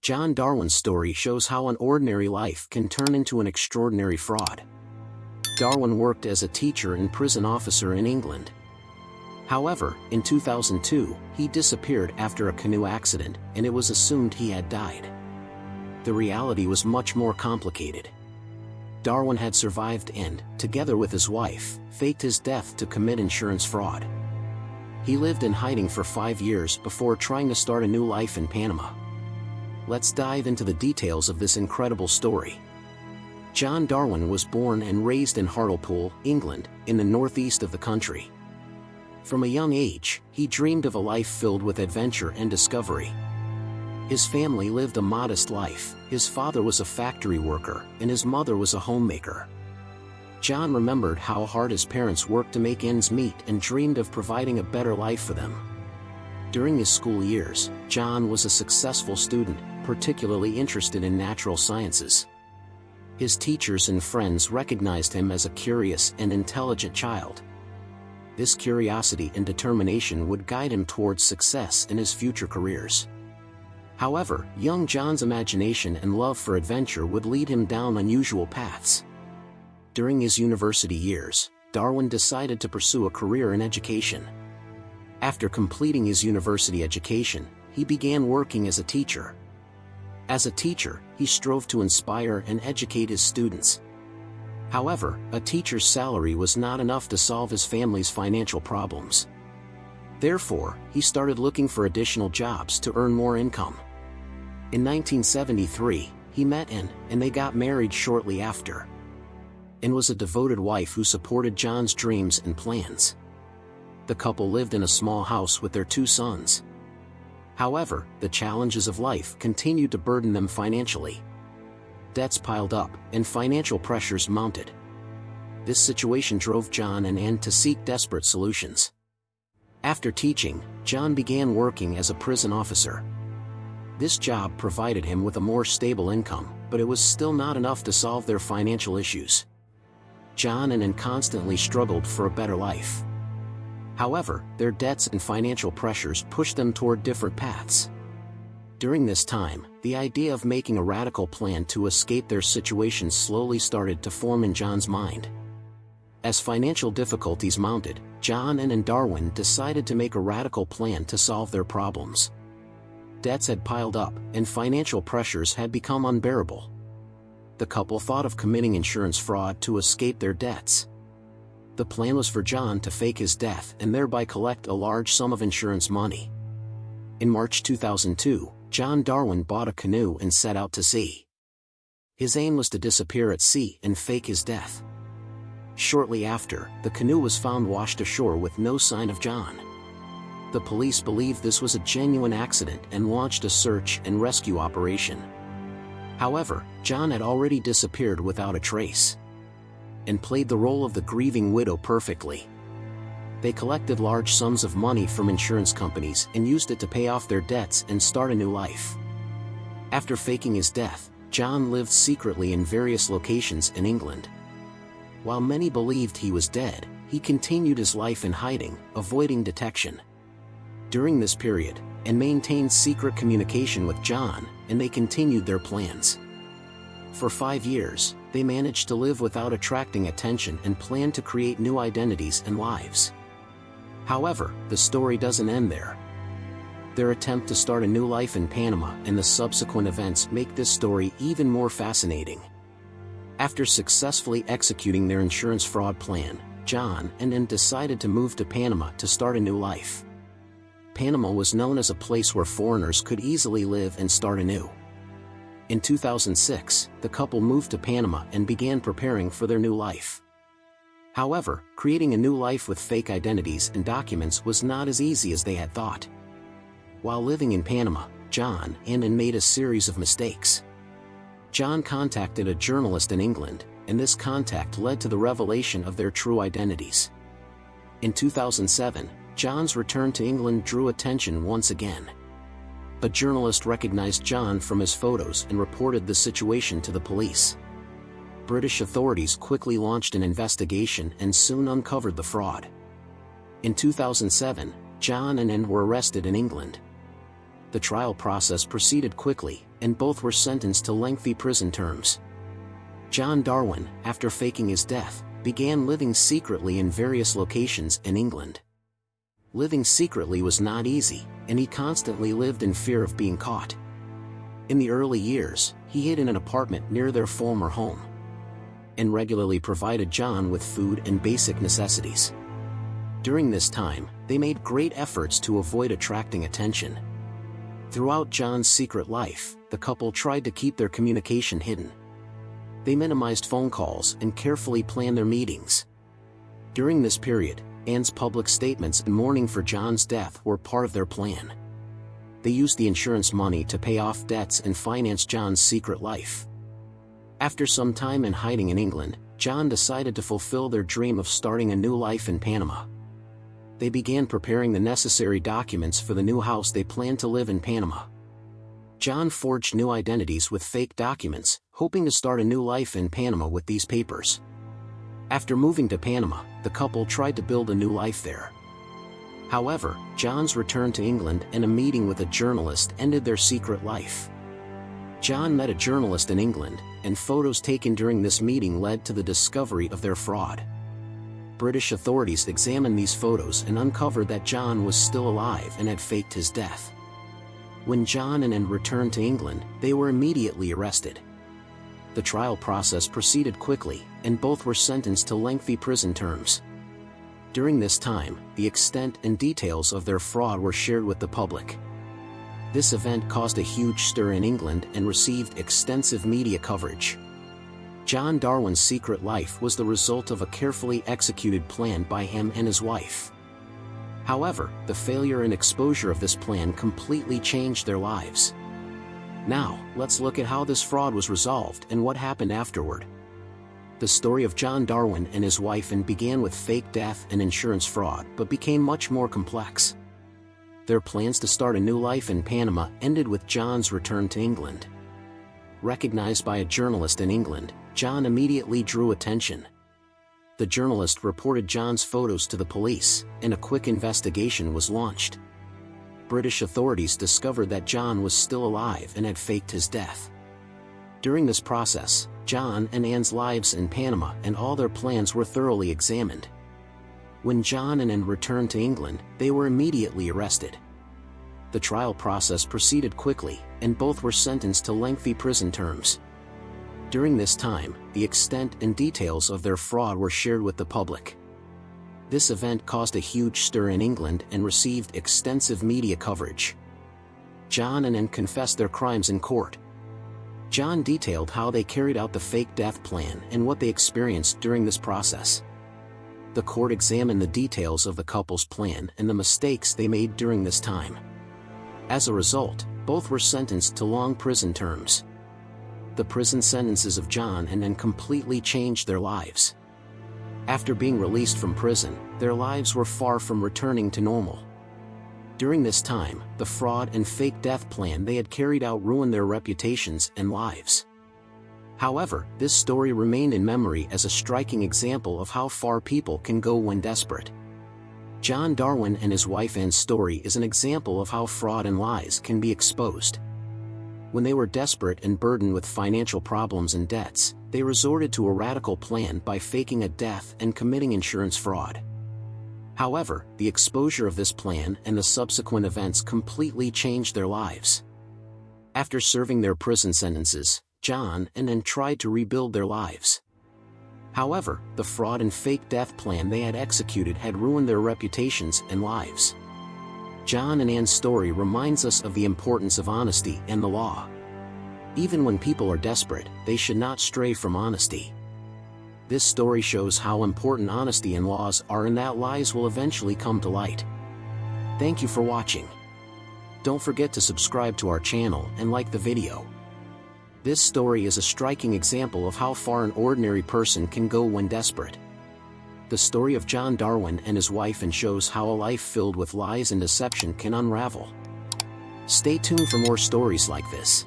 John Darwin's story shows how an ordinary life can turn into an extraordinary fraud. Darwin worked as a teacher and prison officer in England. However, in 2002, he disappeared after a canoe accident, and it was assumed he had died. The reality was much more complicated. Darwin had survived and, together with his wife, faked his death to commit insurance fraud. He lived in hiding for 5 years before trying to start a new life in Panama. Let's dive into the details of this incredible story. John Darwin was born and raised in Hartlepool, England, in the northeast of the country. From a young age, he dreamed of a life filled with adventure and discovery. His family lived a modest life. His father was a factory worker, and his mother was a homemaker. John remembered how hard his parents worked to make ends meet and dreamed of providing a better life for them. During his school years, John was a successful student, particularly interested in natural sciences. His teachers and friends recognized him as a curious and intelligent child. This curiosity and determination would guide him towards success in his future careers. However, young John's imagination and love for adventure would lead him down unusual paths. During his university years, Darwin decided to pursue a career in education. After completing his university education, he began working as a teacher. As a teacher, he strove to inspire and educate his students. However, a teacher's salary was not enough to solve his family's financial problems. Therefore, he started looking for additional jobs to earn more income. In 1973, he met Anne, and they got married shortly after. Anne was a devoted wife who supported John's dreams and plans. The couple lived in a small house with their 2 sons. However, the challenges of life continued to burden them financially. Debts piled up, and financial pressures mounted. This situation drove John and Anne to seek desperate solutions. After teaching, John began working as a prison officer. This job provided him with a more stable income, but it was still not enough to solve their financial issues. John and Anne constantly struggled for a better life. However, their debts and financial pressures pushed them toward different paths. During this time, the idea of making a radical plan to escape their situation slowly started to form in John's mind. As financial difficulties mounted, John and Darwin decided to make a radical plan to solve their problems. Debts had piled up, and financial pressures had become unbearable. The couple thought of committing insurance fraud to escape their debts. The plan was for John to fake his death and thereby collect a large sum of insurance money. In March 2002, John Darwin bought a canoe and set out to sea. His aim was to disappear at sea and fake his death. Shortly after, the canoe was found washed ashore with no sign of John. The police believed this was a genuine accident and launched a search and rescue operation. However, John had already disappeared without a trace, and played the role of the grieving widow perfectly. They collected large sums of money from insurance companies and used it to pay off their debts and start a new life. After faking his death, John lived secretly in various locations in England. While many believed he was dead, he continued his life in hiding, avoiding detection. During this period, Anne maintained secret communication with John, and they continued their plans. For 5 years, they managed to live without attracting attention and planned to create new identities and lives. However, the story doesn't end there. Their attempt to start a new life in Panama and the subsequent events make this story even more fascinating. After successfully executing their insurance fraud plan, John and Anne decided to move to Panama to start a new life. Panama was known as a place where foreigners could easily live and start anew. In 2006, the couple moved to Panama and began preparing for their new life. However, creating a new life with fake identities and documents was not as easy as they had thought. While living in Panama, John and Anne made a series of mistakes. John contacted a journalist in England, and this contact led to the revelation of their true identities. In 2007, John's return to England drew attention once again. A journalist recognized John from his photos and reported the situation to the police. British authorities quickly launched an investigation and soon uncovered the fraud. In 2007, John and Anne were arrested in England. The trial process proceeded quickly, and both were sentenced to lengthy prison terms. John Darwin, after faking his death, began living secretly in various locations in England. Living secretly was not easy, and he constantly lived in fear of being caught. In the early years, he hid in an apartment near their former home, and regularly provided John with food and basic necessities. During this time, they made great efforts to avoid attracting attention. Throughout John's secret life, the couple tried to keep their communication hidden. They minimized phone calls and carefully planned their meetings. During this period, Anne's public statements and mourning for John's death were part of their plan. They used the insurance money to pay off debts and finance John's secret life. After some time in hiding in England, John decided to fulfill their dream of starting a new life in Panama. They began preparing the necessary documents for the new house they planned to live in Panama. John forged new identities with fake documents, hoping to start a new life in Panama with these papers. After moving to Panama, the couple tried to build a new life there. However, John's return to England and a meeting with a journalist ended their secret life. John met a journalist in England, and photos taken during this meeting led to the discovery of their fraud. British authorities examined these photos and uncovered that John was still alive and had faked his death. When John and Anne returned to England, they were immediately arrested. The trial process proceeded quickly, and both were sentenced to lengthy prison terms. During this time, the extent and details of their fraud were shared with the public. This event caused a huge stir in England and received extensive media coverage. John Darwin's secret life was the result of a carefully executed plan by him and his wife. However, the failure and exposure of this plan completely changed their lives. Now, let's look at how this fraud was resolved and what happened afterward. The story of John Darwin and his wife Anne began with fake death and insurance fraud but became much more complex. Their plans to start a new life in Panama ended with John's return to England. Recognized by a journalist in England, John immediately drew attention. The journalist reported John's photos to the police, and a quick investigation was launched. British authorities discovered that John was still alive and had faked his death. During this process, John and Anne's lives in Panama and all their plans were thoroughly examined. When John and Anne returned to England, they were immediately arrested. The trial process proceeded quickly, and both were sentenced to lengthy prison terms. During this time, the extent and details of their fraud were shared with the public. This event caused a huge stir in England and received extensive media coverage. John and Anne confessed their crimes in court. John detailed how they carried out the fake death plan and what they experienced during this process. The court examined the details of the couple's plan and the mistakes they made during this time. As a result, both were sentenced to long prison terms. The prison sentences of John and Anne completely changed their lives. After being released from prison, their lives were far from returning to normal. During this time, the fraud and fake death plan they had carried out ruined their reputations and lives. However, this story remained in memory as a striking example of how far people can go when desperate. John Darwin and his wife Anne's story is an example of how fraud and lies can be exposed. When they were desperate and burdened with financial problems and debts, they resorted to a radical plan by faking a death and committing insurance fraud. However, the exposure of this plan and the subsequent events completely changed their lives. After serving their prison sentences, John and Anne tried to rebuild their lives. However, the fraud and fake death plan they had executed had ruined their reputations and lives. John and Anne's story reminds us of the importance of honesty and the law. Even when people are desperate, they should not stray from honesty. This story shows how important honesty and laws are and that lies will eventually come to light. Thank you for watching. Don't forget to subscribe to our channel and like the video. This story is a striking example of how far an ordinary person can go when desperate. The story of John Darwin and his wife Anne shows how a life filled with lies and deception can unravel. Stay tuned for more stories like this.